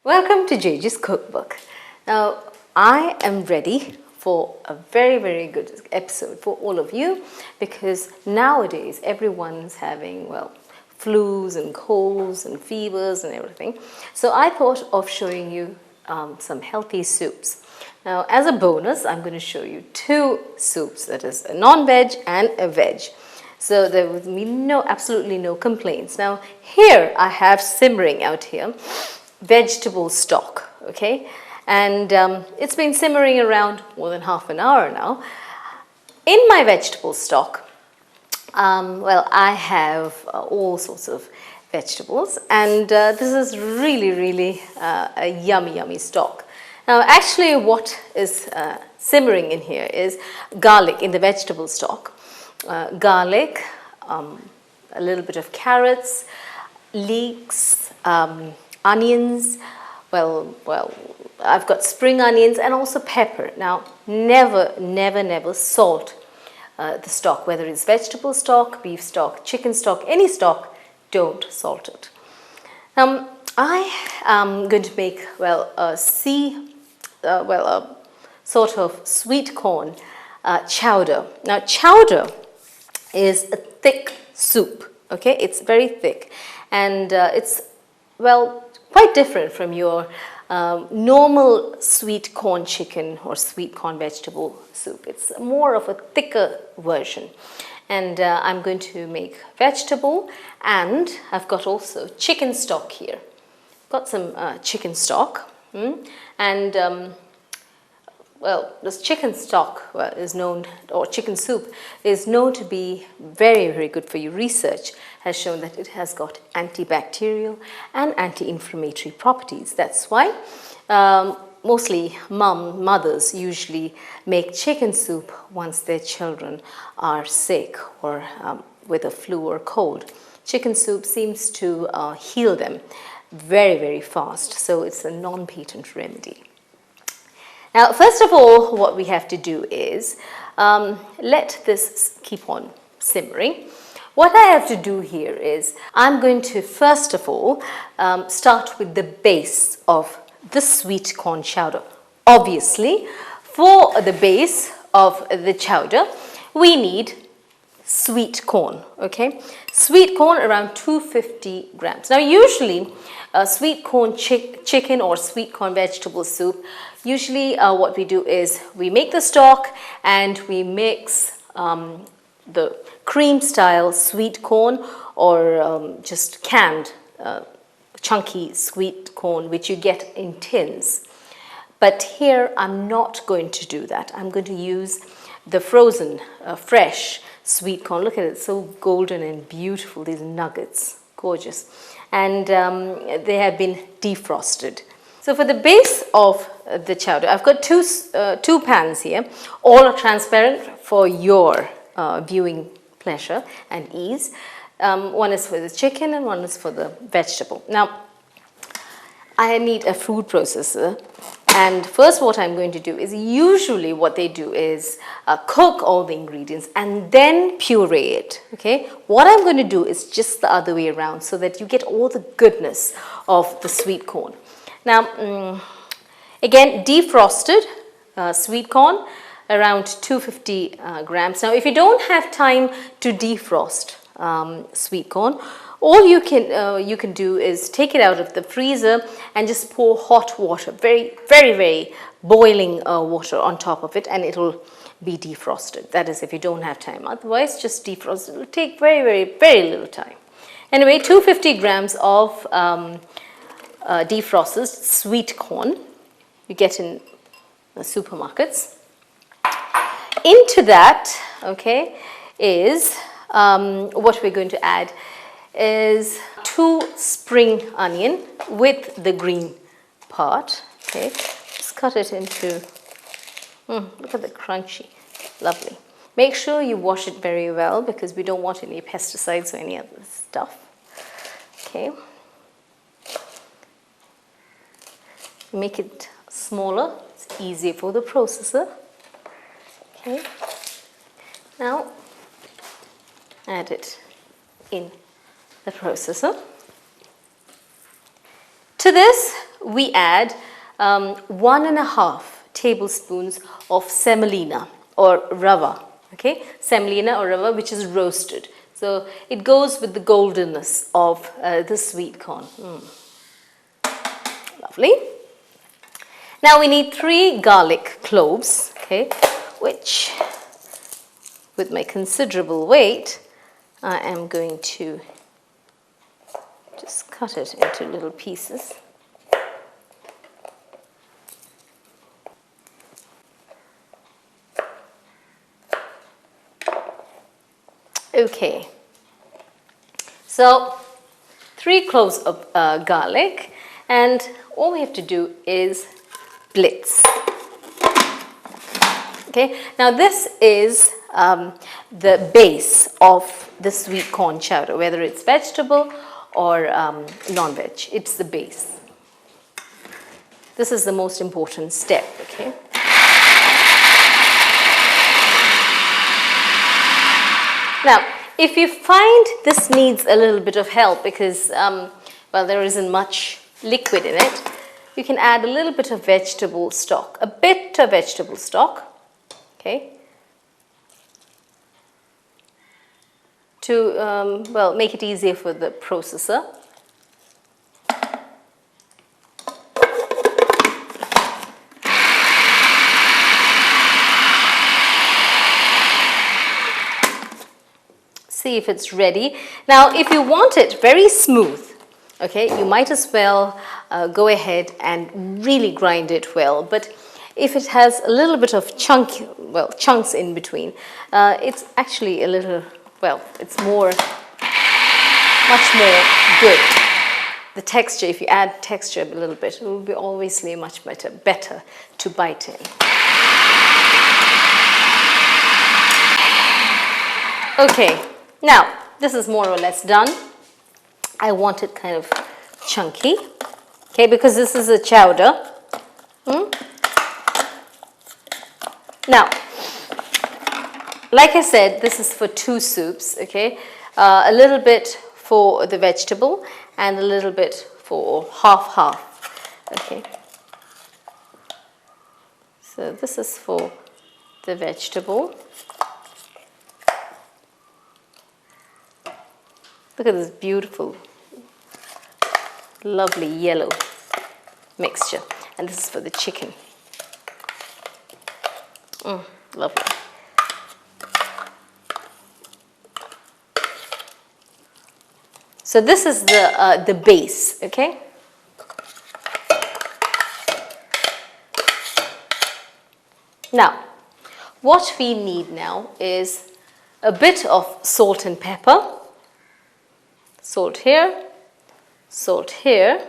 Welcome to Jagee's Cookbook. Now, I am ready for a very good episode for all of you because nowadays everyone's having, flus and colds and fevers and everything. So I thought of showing you some healthy soups. Now, as a bonus, I'm going to show you two soups, that is a non-veg and a veg. So there will be absolutely no complaints. Now, here I have simmering out here vegetable stock, okay, and it's been simmering around more than half an hour now. In my vegetable stock, I have all sorts of vegetables, and this is really a yummy stock. Now, actually, what is simmering in here is garlic in the vegetable stock, garlic, a little bit of carrots, leeks, onions, I've got spring onions and also pepper. Now, never salt the stock, whether it's vegetable stock, beef stock, chicken stock, any stock, don't salt it. I am going to make, a sort of sweet corn chowder. Now, chowder is a thick soup, okay? It's very thick, and it's, quite different from your normal sweet corn chicken or sweet corn vegetable soup. It's more of a thicker version. And I'm going to make vegetable, and I've got also chicken stock here. Got some chicken stock, and this chicken stock is known, or chicken soup is known to be very good for you. Research has shown that it has got antibacterial and anti-inflammatory properties. That's why mostly mothers usually make chicken soup once their children are sick or with a flu or cold. Chicken soup seems to heal them very fast, so it's a non-patent remedy. Now, first of all, what we have to do is let this keep on simmering. What I have to do here is I'm going to first of all start with the base of the sweet corn chowder. Obviously, for the base of the chowder, we need sweet corn, okay? Sweet corn around 250 grams. Now, usually sweet corn chicken or sweet corn vegetable soup, usually what we do is we make the stock and we mix the cream style sweet corn or just canned chunky sweet corn, which you get in tins. But here I'm not going to do that. I'm going to use the frozen, fresh sweet corn. Look at it, so golden and beautiful, these nuggets, gorgeous. And they have been defrosted. So for the base of the chowder, I've got two pans here. All are transparent for your viewing pleasure and ease. One is for the chicken and one is for the vegetable. Now, I need a food processor. And first what I'm going to do is, usually what they do is cook all the ingredients and then puree it, okay? What I'm going to do is just the other way around so that you get all the goodness of the sweet corn. Now, again, defrosted sweet corn, around 250 grams. Now, if you don't have time to defrost sweet corn, all you can do is take it out of the freezer and just pour hot water, very boiling water on top of it, and it'll be defrosted. That is, if you don't have time. Otherwise, just defrost. It'll take very little time. Anyway, 250 grams of defrosted sweet corn you get in the supermarkets. Into that, okay, is what we're going to add is 2 spring onion with the green part, okay? Just cut it into, look at the crunchy, lovely. Make sure you wash it very well because we don't want any pesticides or any other stuff, okay? Make it smaller, it's easier for the processor, okay? Now, add it in the processor. To this, we add 1.5 tablespoons of semolina or rava, okay, semolina or rava, which is roasted. So it goes with the goldenness of the sweet corn. Lovely. Now we need 3 garlic cloves, okay, which with my considerable weight, I am going to just cut it into little pieces. Okay, so 3 cloves of garlic, and all we have to do is blitz. Okay, now this is the base of the sweet corn chowder, whether it's vegetable or non-veg, it's the base. This is the most important step, okay? Now, if you find this needs a little bit of help because, well, there isn't much liquid in it, you can add a little bit of vegetable stock, a bit of vegetable stock, okay, to, well, make it easier for the processor. See if it's ready. Now, if you want it very smooth, okay, you might as well go ahead and really grind it well. But if it has a little bit of chunks in between, it's actually a little, well, it's much more good. The texture, if you add texture a little bit, it will be obviously much better to bite in. Okay. Now, this is more or less done. I want it kind of chunky, okay, because this is a chowder. Now, like I said, this is for 2 soups, okay, a little bit for the vegetable and a little bit for half, okay. So this is for the vegetable. Look at this beautiful, lovely yellow mixture. And this is for the chicken. Lovely. So this is the base, okay? Now, what we need now is a bit of salt and pepper. Salt here, salt here.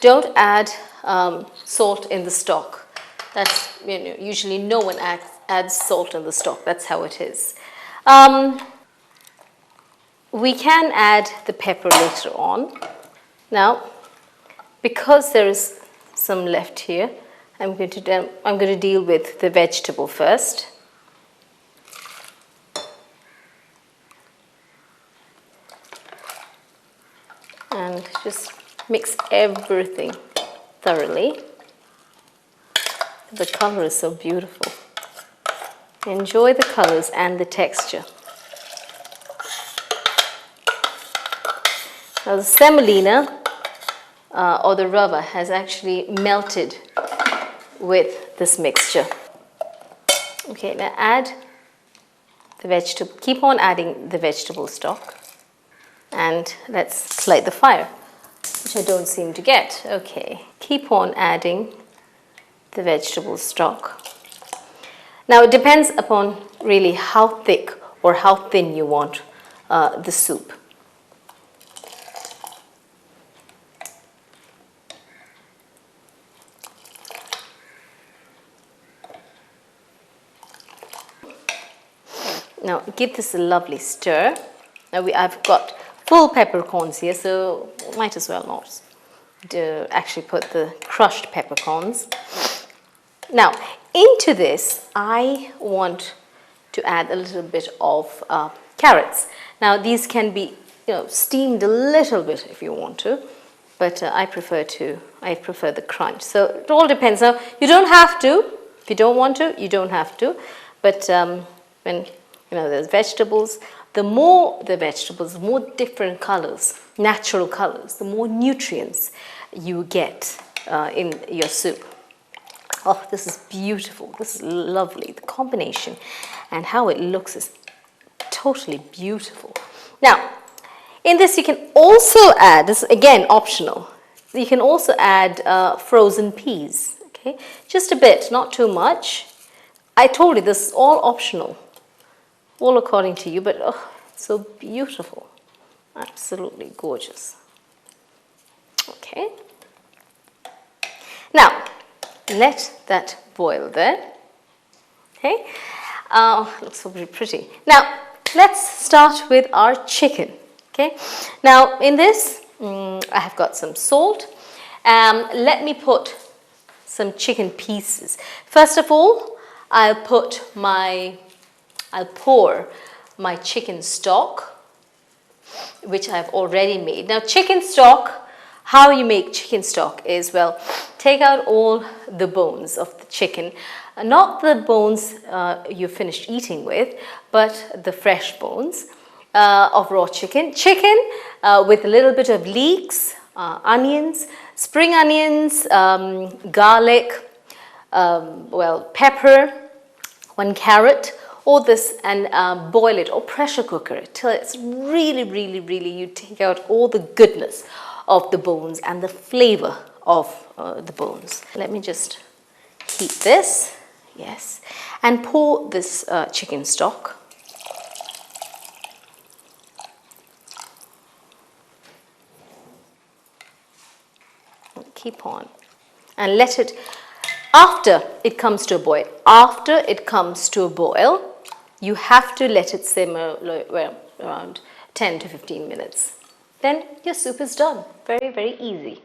Don't add salt in the stock. That's, usually no one adds salt in the stock. That's how it is. We can add the pepper later on. Now, because there is some left here, I'm going to deal with the vegetable first. And just mix everything thoroughly. The color is so beautiful. Enjoy the colors and the texture. Now the semolina or the rava has actually melted with this mixture. Okay, now add the vegetable. Keep on adding the vegetable stock. And let's light the fire, which I don't seem to get. Okay, keep on adding the vegetable stock. Now it depends upon really how thick or how thin you want the soup. Now give this a lovely stir. Now I've got full peppercorns here, so might as well not actually put the crushed peppercorns. Now, into this, I want to add a little bit of carrots. Now, these can be steamed a little bit if you want to. but I prefer the crunch. So it all depends. Now you don't have to. If you don't want to, you don't have to. But when there's vegetables, the more the vegetables, the more different colors, natural colors, the more nutrients you get in your soup. Oh, this is beautiful. This is lovely. The combination and how it looks is totally beautiful. Now, in this you can also add, this is again optional, you can also add frozen peas, okay? Just a bit, not too much. I told you this is all optional, all according to you, but oh, it's so beautiful. Absolutely gorgeous. Okay. Now, let that boil there. Okay. Looks so pretty. Now, let's start with our chicken. Okay. Now, in this, I have got some salt. Let me put some chicken pieces. First of all, I'll pour my chicken stock, which I've already made. Now, chicken stock, how you make chicken stock is, well, take out all the bones of the chicken, not the bones you finished eating with, but the fresh bones of raw chicken. Chicken with a little bit of leeks, onions, spring onions, garlic, pepper, 1 carrot, all this, and boil it or pressure cooker it till it's really, really, really, you take out all the goodness of the bones and the flavor of the bones. Let me just heat this, yes, and pour this chicken stock. Keep on and let it, after it comes to a boil, you have to let it simmer around 10 to 15 minutes. Then your soup is done. Very, very easy.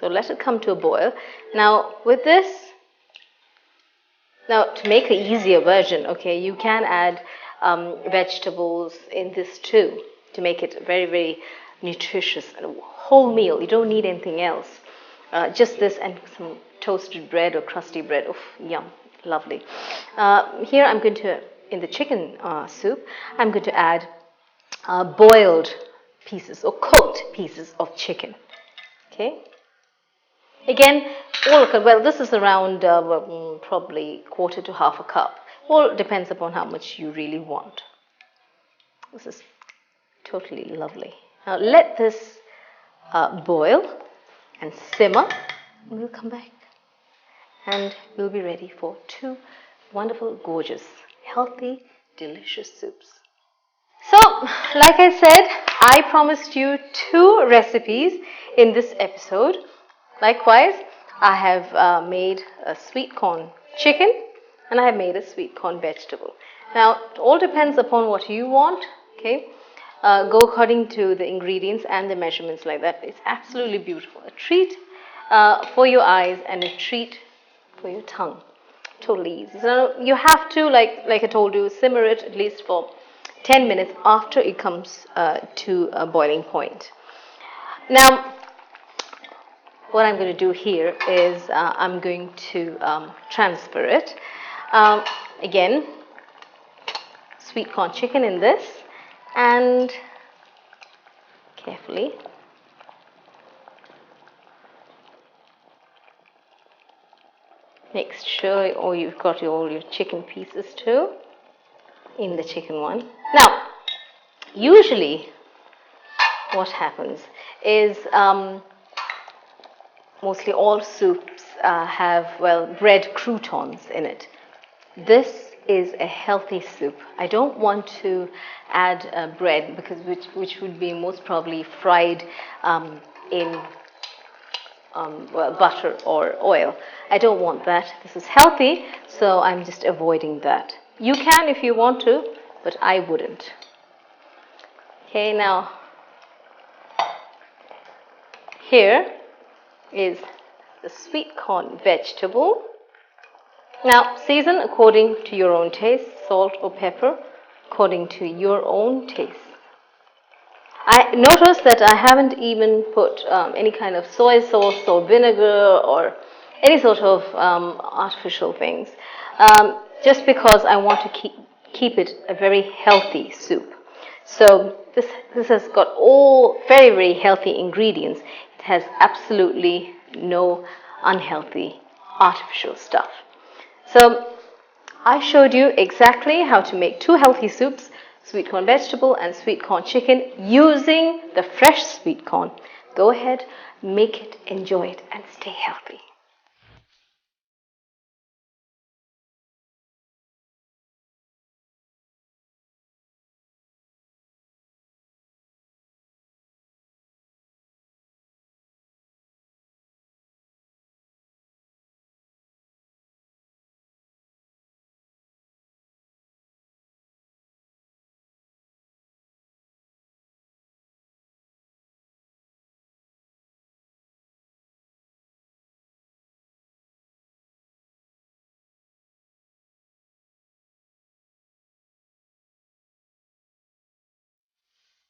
So let it come to a boil. Now with this, now to make an easier version, okay, you can add vegetables in this too to make it very, very nutritious and a whole meal. You don't need anything else. Just this and some toasted bread or crusty bread. Oof, yum, lovely. Here I'm going to, in the chicken soup, I'm going to add boiled pieces or cooked pieces of chicken. Okay. Again, well, this is around probably 1/4 to 1/2 cup. All depends upon how much you really want. This is totally lovely. Now let this boil and simmer, and we'll come back and we'll be ready for 2 wonderful, gorgeous, healthy, delicious soups. So, like I said, I promised you 2 recipes in this episode. Likewise, I have made a sweet corn chicken and I have made a sweet corn vegetable. Now, it all depends upon what you want, okay? Go according to the ingredients and the measurements like that. It's absolutely beautiful. A treat for your eyes and a treat for your tongue. Totally easy. So you have to, like I told you, simmer it at least for 10 minutes after it comes to a boiling point. Now, what I'm going to do here is I'm going to transfer it. Again, sweet corn chicken in this, and carefully make sure you've got all your chicken pieces too in the chicken one. Now, usually what happens is mostly all soups have, well, bread croutons in it. This is a healthy soup. I don't want to add bread because which would be most probably fried in butter or oil. I don't want that. This is healthy, so I'm just avoiding that. You can if you want to, but I wouldn't. Okay, now here is the sweet corn vegetable. Now season according to your own taste, salt or pepper according to your own taste. I noticed that I haven't even put any kind of soy sauce or vinegar or any sort of artificial things, just because I want to keep it a very healthy soup. So this has got all very healthy ingredients. It has absolutely no unhealthy artificial stuff. So I showed you exactly how to make two healthy soups, sweet corn vegetable and sweet corn chicken, using the fresh sweet corn. Go ahead, make it, enjoy it, and stay healthy.